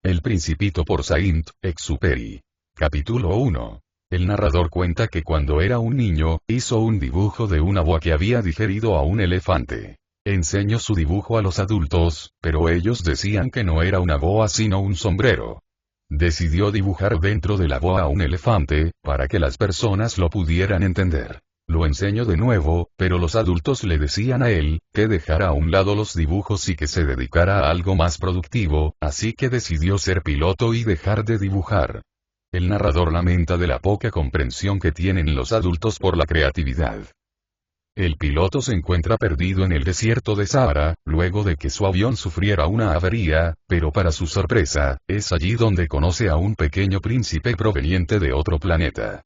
El Principito por Saint-Exupéry. Capítulo 1. El narrador cuenta que cuando era un niño, hizo un dibujo de una boa que había digerido a un elefante. Enseñó su dibujo a los adultos, pero ellos decían que no era una boa sino un sombrero. Decidió dibujar dentro de la boa a un elefante, para que las personas lo pudieran entender. Lo enseñó de nuevo, pero los adultos le decían a él, que dejara a un lado los dibujos y que se dedicara a algo más productivo, así que decidió ser piloto y dejar de dibujar. El narrador lamenta de la poca comprensión que tienen los adultos por la creatividad. El piloto se encuentra perdido en el desierto de Sahara, luego de que su avión sufriera una avería, pero para su sorpresa, es allí donde conoce a un pequeño príncipe proveniente de otro planeta.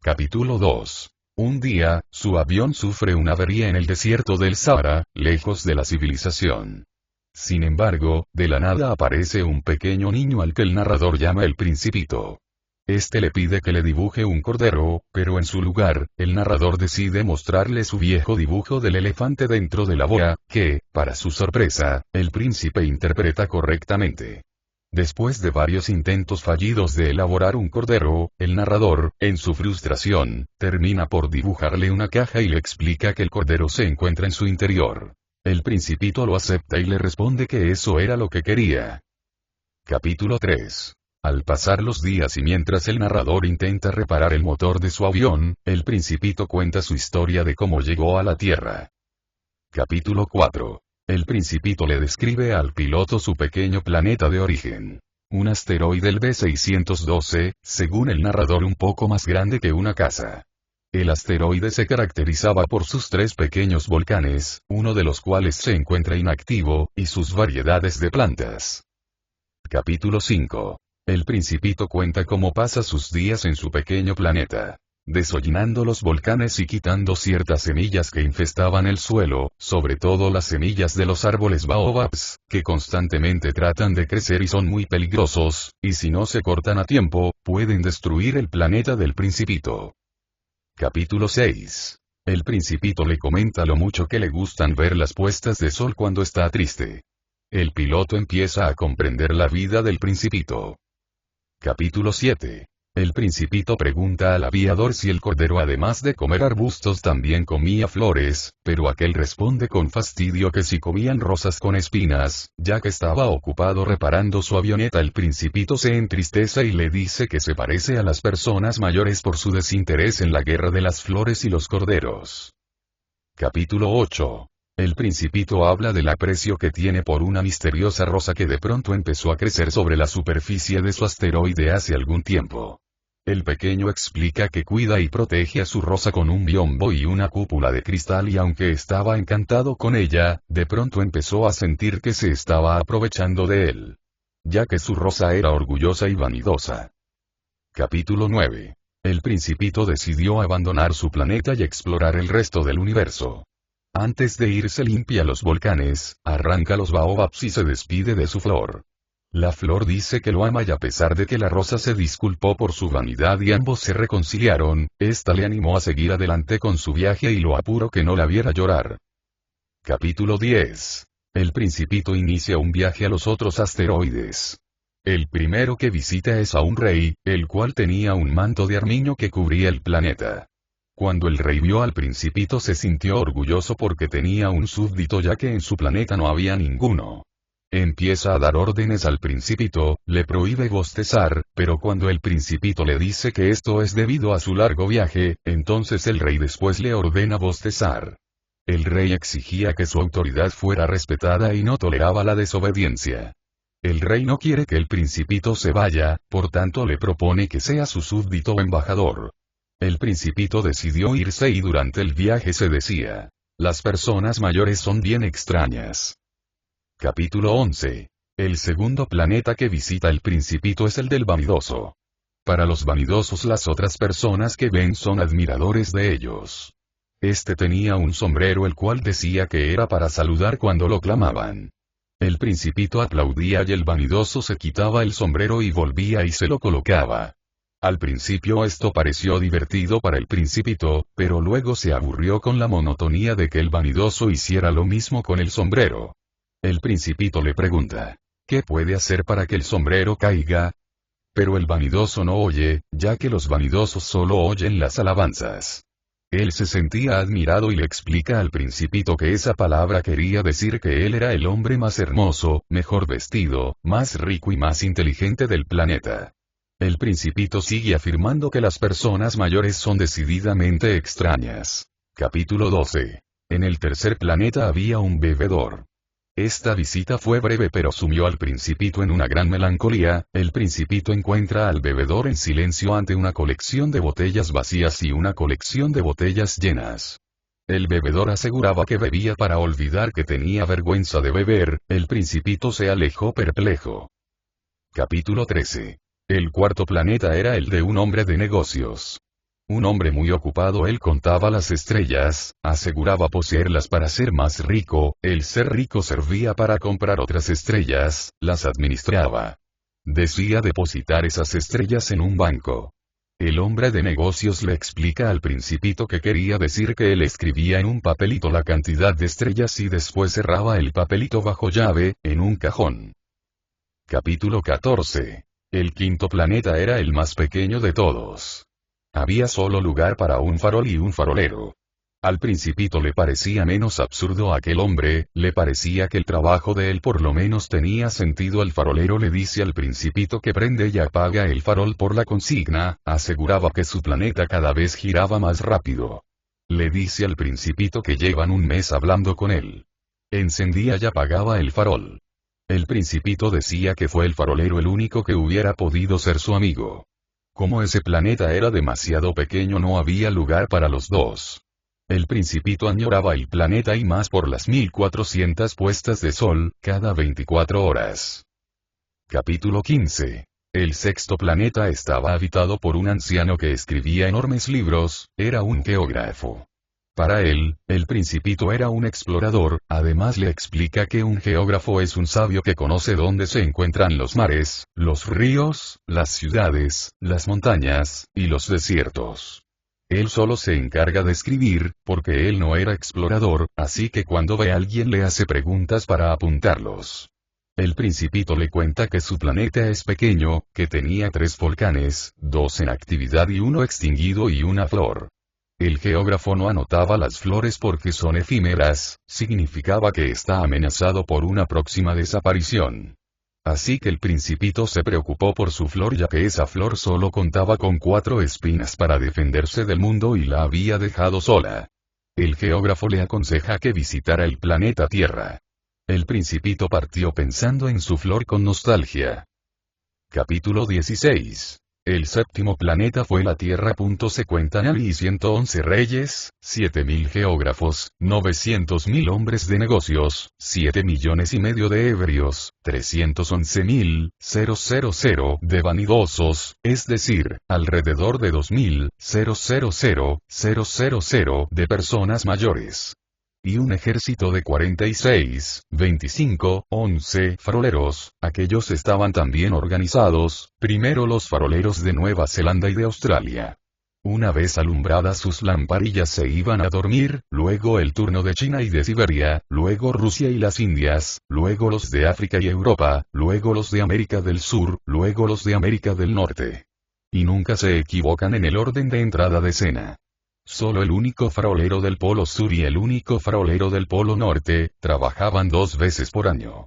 Capítulo 2. Un día, su avión sufre una avería en el desierto del Sahara, lejos de la civilización. Sin embargo, de la nada aparece un pequeño niño al que el narrador llama el Principito. Este le pide que le dibuje un cordero, pero en su lugar, el narrador decide mostrarle su viejo dibujo del elefante dentro de la boa, que, para su sorpresa, el príncipe interpreta correctamente. Después de varios intentos fallidos de elaborar un cordero, el narrador, en su frustración, termina por dibujarle una caja y le explica que el cordero se encuentra en su interior. El Principito lo acepta y le responde que eso era lo que quería. Capítulo 3. Al pasar los días y mientras el narrador intenta reparar el motor de su avión, el Principito cuenta su historia de cómo llegó a la Tierra. Capítulo 4. El Principito le describe al piloto su pequeño planeta de origen. Un asteroide el B612, según el narrador un poco más grande que una casa. El asteroide se caracterizaba por sus 3 pequeños volcanes, uno de los cuales se encuentra inactivo, y sus variedades de plantas. Capítulo 5. El Principito cuenta cómo pasa sus días en su pequeño planeta, desollinando los volcanes y quitando ciertas semillas que infestaban el suelo, sobre todo las semillas de los árboles baobabs, que constantemente tratan de crecer y son muy peligrosos, y si no se cortan a tiempo, pueden destruir el planeta del Principito. Capítulo 6. El Principito le comenta lo mucho que le gustan ver las puestas de sol cuando está triste. El piloto empieza a comprender la vida del Principito. Capítulo 7. El Principito pregunta al aviador si el cordero además de comer arbustos también comía flores, pero aquel responde con fastidio que si comían rosas con espinas, ya que estaba ocupado reparando su avioneta. El Principito se entristece y le dice que se parece a las personas mayores por su desinterés en la guerra de las flores y los corderos. Capítulo 8. El Principito habla del aprecio que tiene por una misteriosa rosa que de pronto empezó a crecer sobre la superficie de su asteroide hace algún tiempo. El pequeño explica que cuida y protege a su rosa con un biombo y una cúpula de cristal y aunque estaba encantado con ella, de pronto empezó a sentir que se estaba aprovechando de él. Ya que su rosa era orgullosa y vanidosa. Capítulo 9. El Principito decidió abandonar su planeta y explorar el resto del universo. Antes de irse limpia los volcanes, arranca los baobabs y se despide de su flor. La flor dice que lo ama y a pesar de que la rosa se disculpó por su vanidad y ambos se reconciliaron, esta le animó a seguir adelante con su viaje y lo apuró que no la viera llorar. Capítulo 10. El Principito inicia un viaje a los otros asteroides. El primero que visita es a un rey, el cual tenía un manto de armiño que cubría el planeta. Cuando el rey vio al Principito se sintió orgulloso porque tenía un súbdito ya que en su planeta no había ninguno. Empieza a dar órdenes al Principito, le prohíbe bostezar, pero cuando el Principito le dice que esto es debido a su largo viaje, entonces el rey después le ordena bostezar. El rey exigía que su autoridad fuera respetada y no toleraba la desobediencia. El rey no quiere que el Principito se vaya, por tanto le propone que sea su súbdito o embajador. El Principito decidió irse y durante el viaje se decía: las personas mayores son bien extrañas. Capítulo 11. El segundo planeta que visita el Principito es el del vanidoso. Para los vanidosos las otras personas que ven son admiradores de ellos. Este tenía un sombrero el cual decía que era para saludar cuando lo clamaban. El Principito aplaudía y el vanidoso se quitaba el sombrero y volvía y se lo colocaba. Al principio esto pareció divertido para el Principito, pero luego se aburrió con la monotonía de que el vanidoso hiciera lo mismo con el sombrero. El Principito le pregunta: ¿Qué puede hacer para que el sombrero caiga? Pero el vanidoso no oye, ya que los vanidosos solo oyen las alabanzas. Él se sentía admirado y le explica al principito que esa palabra quería decir que él era el hombre más hermoso, mejor vestido, más rico y más inteligente del planeta. El principito sigue afirmando que las personas mayores son decididamente extrañas. Capítulo 12. En el tercer planeta había un bebedor. Esta visita fue breve pero sumió al principito en una gran melancolía. El principito encuentra al bebedor en silencio ante una colección de botellas vacías y una colección de botellas llenas. El bebedor aseguraba que bebía para olvidar que tenía vergüenza de beber. El principito se alejó perplejo. Capítulo 13. El cuarto planeta era el de un hombre de negocios. Un hombre muy ocupado, él contaba las estrellas, aseguraba poseerlas para ser más rico. El ser rico servía para comprar otras estrellas, las administraba. Decía depositar esas estrellas en un banco. El hombre de negocios le explica al principito que quería decir que él escribía en un papelito la cantidad de estrellas y después cerraba el papelito bajo llave, en un cajón. Capítulo 14. El quinto planeta era el más pequeño de todos. Había solo lugar para un farol y un farolero. Al principito le parecía menos absurdo aquel hombre, le parecía que el trabajo de él por lo menos tenía sentido. El farolero le dice al principito que prende y apaga el farol por la consigna, aseguraba que su planeta cada vez giraba más rápido. Le dice al principito que llevan un mes hablando con él. Encendía y apagaba el farol. El principito decía que fue el farolero el único que hubiera podido ser su amigo. Como ese planeta era demasiado pequeño, no había lugar para los dos. El principito añoraba el planeta y más por las 1400 puestas de sol, cada 24 horas. Capítulo 15. El sexto planeta estaba habitado por un anciano que escribía enormes libros, era un geógrafo. Para él, el principito era un explorador. Además le explica que un geógrafo es un sabio que conoce dónde se encuentran los mares, los ríos, las ciudades, las montañas, y los desiertos. Él solo se encarga de escribir, porque él no era explorador, así que cuando ve a alguien le hace preguntas para apuntarlos. El principito le cuenta que su planeta es pequeño, que tenía 3 volcanes, 2 en actividad y 1 extinguido y una flor. El geógrafo no anotaba las flores porque son efímeras, significaba que está amenazado por una próxima desaparición. Así que el principito se preocupó por su flor, ya que esa flor solo contaba con 4 espinas para defenderse del mundo y la había dejado sola. El geógrafo le aconseja que visitara el planeta Tierra. El principito partió pensando en su flor con nostalgia. Capítulo 16. El séptimo planeta fue la Tierra. Se cuentan allí 111 reyes, 7000 geógrafos, 900.000 hombres de negocios, 7,5 millones de ebrios, 311,000 de vanidosos, es decir, alrededor de 2,000 de personas mayores. Y un ejército de 46, 25, 11 faroleros. Aquellos estaban también organizados, primero los faroleros de Nueva Zelanda y de Australia. Una vez alumbradas sus lamparillas se iban a dormir, luego el turno de China y de Siberia, luego Rusia y las Indias, luego los de África y Europa, luego los de América del Sur, luego los de América del Norte. Y nunca se equivocan en el orden de entrada de escena. Solo el único farolero del Polo Sur y el único farolero del Polo Norte trabajaban 2 veces por año.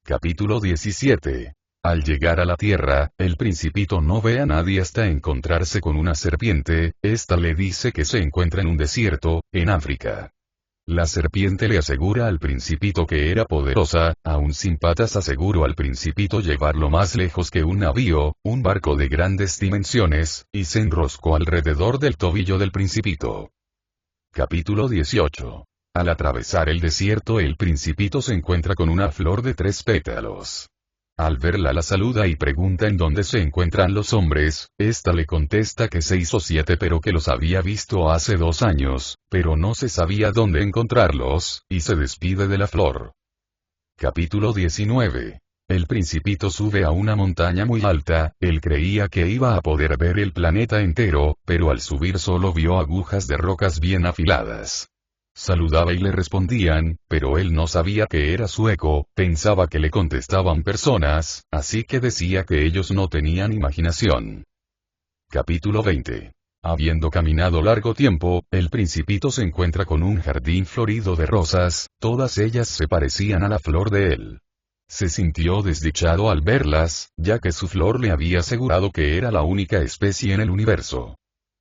Capítulo 17. Al llegar a la Tierra, el principito no ve a nadie hasta encontrarse con una serpiente. Esta le dice que se encuentra en un desierto, en África. La serpiente le asegura al principito que era poderosa. Aún sin patas aseguró al principito llevarlo más lejos que un navío, un barco de grandes dimensiones, y se enroscó alrededor del tobillo del principito. Capítulo 18. Al atravesar el desierto, el principito se encuentra con una flor de 3 pétalos. Al verla la saluda y pregunta en dónde se encuentran los hombres. Esta le contesta que 6 o 7 pero que los había visto hace 2 años, pero no se sabía dónde encontrarlos, y se despide de la flor. Capítulo 19. El principito sube a una montaña muy alta. Él creía que iba a poder ver el planeta entero, pero al subir solo vio agujas de rocas bien afiladas. Saludaba y le respondían, pero él no sabía que era sueco, pensaba que le contestaban personas, así que decía que ellos no tenían imaginación. Capítulo 20. Habiendo caminado largo tiempo, el principito se encuentra con un jardín florido de rosas, todas ellas se parecían a la flor de él. Se sintió desdichado al verlas, ya que su flor le había asegurado que era la única especie en el universo.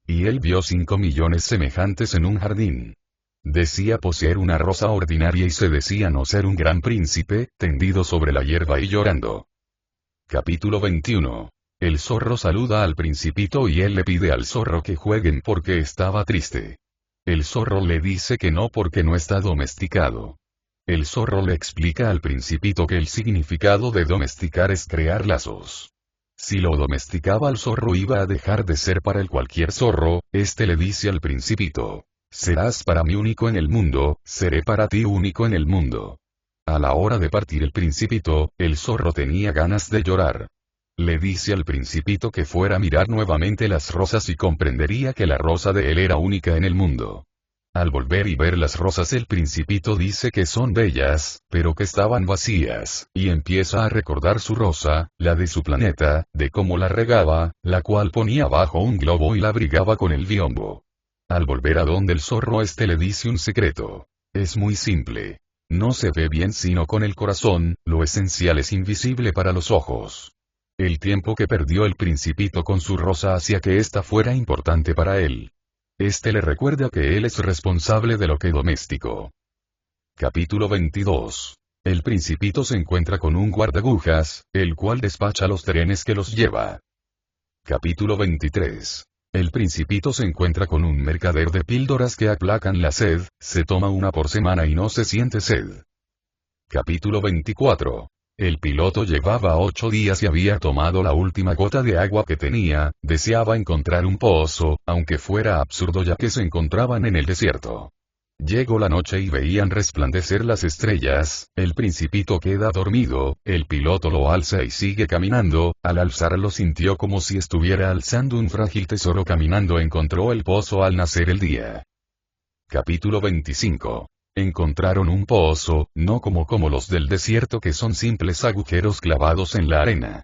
Y él vio 5 millones semejantes en un jardín. Decía poseer una rosa ordinaria y se decía no ser un gran príncipe, tendido sobre la hierba y llorando. Capítulo 21. El zorro saluda al principito y él le pide al zorro que jueguen porque estaba triste. El zorro le dice que no porque no está domesticado. El zorro le explica al principito que el significado de domesticar es crear lazos. Si lo domesticaba al zorro iba a dejar de ser para él cualquier zorro, este le dice al principito: serás para mí único en el mundo, seré para ti único en el mundo. A la hora de partir el principito, el zorro tenía ganas de llorar. Le dice al principito que fuera a mirar nuevamente las rosas y comprendería que la rosa de él era única en el mundo. Al volver y ver las rosas el principito dice que son bellas, pero que estaban vacías, y empieza a recordar su rosa, la de su planeta, de cómo la regaba, la cual ponía bajo un globo y la abrigaba con el biombo. Al volver a donde el zorro le dice un secreto. Es muy simple. No se ve bien sino con el corazón, lo esencial es invisible para los ojos. El tiempo que perdió el principito con su rosa hacía que ésta fuera importante para él. Le recuerda que él es responsable de lo que domesticó. Capítulo 22. El principito se encuentra con un guardagujas, el cual despacha los trenes que los lleva. Capítulo 23. El principito se encuentra con un mercader de píldoras que aplacan la sed, se toma una por semana y no se siente sed. Capítulo 24. El piloto llevaba 8 días y había tomado la última gota de agua que tenía, deseaba encontrar un pozo, aunque fuera absurdo ya que se encontraban en el desierto. Llegó la noche y veían resplandecer las estrellas, el principito queda dormido, el piloto lo alza y sigue caminando, al alzarlo sintió como si estuviera alzando un frágil tesoro caminando encontró el pozo al nacer el día. Capítulo 25. Encontraron un pozo, no como los del desierto que son simples agujeros clavados en la arena.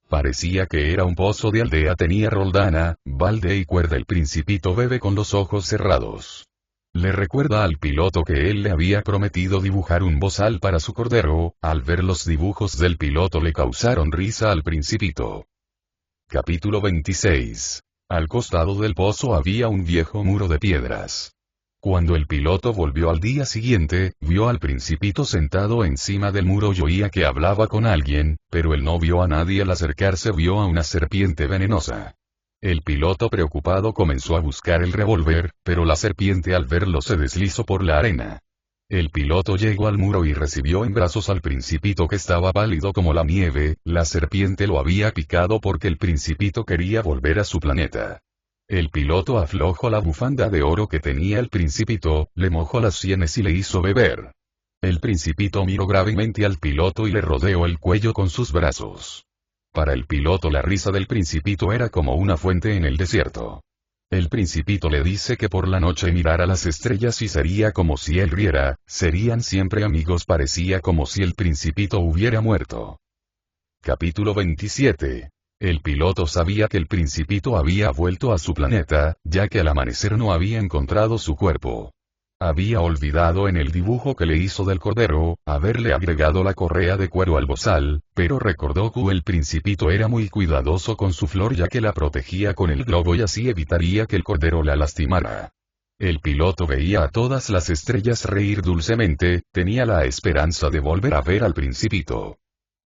Parecía que era un pozo de aldea, tenía roldana, balde y cuerda. El principito bebe con los ojos cerrados. Le recuerda al piloto que él le había prometido dibujar un bozal para su cordero, al ver los dibujos del piloto le causaron risa al principito. Capítulo 26. Al costado del pozo había un viejo muro de piedras. Cuando el piloto volvió al día siguiente, vio al principito sentado encima del muro y oía que hablaba con alguien, pero él no vio a nadie. Al acercarse vio a una serpiente venenosa. El piloto preocupado comenzó a buscar el revólver, pero la serpiente al verlo se deslizó por la arena. El piloto llegó al muro y recibió en brazos al principito que estaba pálido como la nieve, la serpiente lo había picado porque el principito quería volver a su planeta. El piloto aflojó la bufanda de oro que tenía el principito, le mojó las sienes y le hizo beber. El principito miró gravemente al piloto y le rodeó el cuello con sus brazos. Para el piloto la risa del principito era como una fuente en el desierto. El principito le dice que por la noche mirara las estrellas y sería como si él riera, serían siempre amigos. Parecía como si el principito hubiera muerto. Capítulo 27. El piloto sabía que el principito había vuelto a su planeta, ya que al amanecer no había encontrado su cuerpo. Había olvidado en el dibujo que le hizo del cordero, haberle agregado la correa de cuero al bozal, pero recordó que el principito era muy cuidadoso con su flor ya que la protegía con el globo y así evitaría que el cordero la lastimara. El piloto veía a todas las estrellas reír dulcemente, tenía la esperanza de volver a ver al principito.